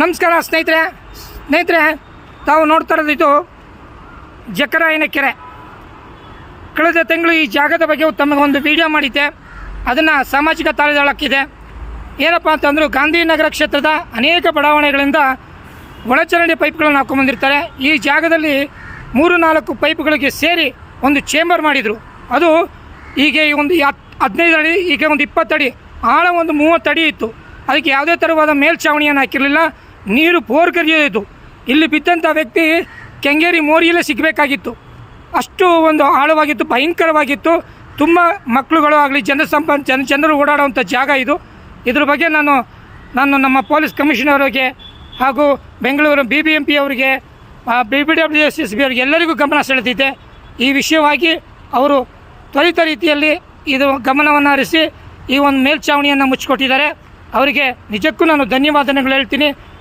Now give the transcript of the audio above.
ನಮಸ್ಕಾರ ಸ್ನೇಹಿತರೆ ತಾವು ನೋಡ್ತಾ ಇರೋದು ಇದು ಜಕರಾಯನ ಕೆರೆ. ಕಳೆದ ತಿಂಗಳು ಈ ಜಾಗದ ಬಗ್ಗೆ ತಮಗೊಂದು ವಿಡಿಯೋ ಮಾಡಿದ್ದೆ. ಅದನ್ನು ಸಾಮಾಜಿಕ ತಾಳದಳಕ್ಕಿದೆ. ಏನಪ್ಪ ಅಂತಂದ್ರೆ ಗಾಂಧಿನಗರ ಕ್ಷೇತ್ರದ ಅನೇಕ ಬಡಾವಣೆಗಳಿಂದ ಒಳಚರಂಡಿ ಪೈಪ್ಗಳನ್ನು ಹಾಕೊಂಡ್ಬಂದಿರ್ತಾರೆ. ಈ ಜಾಗದಲ್ಲಿ 3-4 ಪೈಪ್ಗಳಿಗೆ ಸೇರಿ ಒಂದು ಚೇಂಬರ್ ಮಾಡಿದರು. ಅದು ಈಗ ಒಂದು 15 ಅಡಿ, ಈಗ ಒಂದು 20 ಅಡಿ, ಆಳ ಒಂದು 30 ಅಡಿ ಇತ್ತು. ಅದಕ್ಕೆ ಯಾವುದೇ ಥರವಾದ ಮೇಲ್ಛಾವಣಿಯನ್ನು ಹಾಕಿರಲಿಲ್ಲ. ನೀರು ಬೋರ್ಗರಿಯೋದು. ಇಲ್ಲಿ ಬಿದ್ದಂಥ ವ್ಯಕ್ತಿ ಕೆಂಗೇರಿ ಮೋರಿಯಲ್ಲೇ ಸಿಗಬೇಕಾಗಿತ್ತು. ಅಷ್ಟು ಒಂದು ಆಳವಾಗಿತ್ತು, ಭಯಂಕರವಾಗಿತ್ತು. ತುಂಬ ಮಕ್ಕಳುಗಳು ಆಗಲಿ ಜನರು ಓಡಾಡುವಂಥ ಜಾಗ ಇದು. ಇದ್ರ ಬಗ್ಗೆ ನಾನು ನಮ್ಮ ಪೊಲೀಸ್ ಕಮಿಷನರ್ ಅವರಿಗೆ ಹಾಗೂ ಬೆಂಗಳೂರು BBMP ಅವರಿಗೆ, BBWSSB ಅವರಿಗೆ ಎಲ್ಲರಿಗೂ ಗಮನ ಸೆಳೆದಿದ್ದೆ. ಈ ವಿಷಯವಾಗಿ ಅವರು ತ್ವರಿತ ರೀತಿಯಲ್ಲಿ ಇದು ಗಮನವನ್ನು ಹರಿಸಿ ಈ ಒಂದು ಮೇಲ್ಛಾವಣಿಯನ್ನು ಮುಚ್ಚಿಕೊಟ್ಟಿದ್ದಾರೆ. ಅವರಿಗೆ ನಿಜಕ್ಕೂ ನಾನು ಧನ್ಯವಾದಗಳು ಹೇಳ್ತೀನಿ.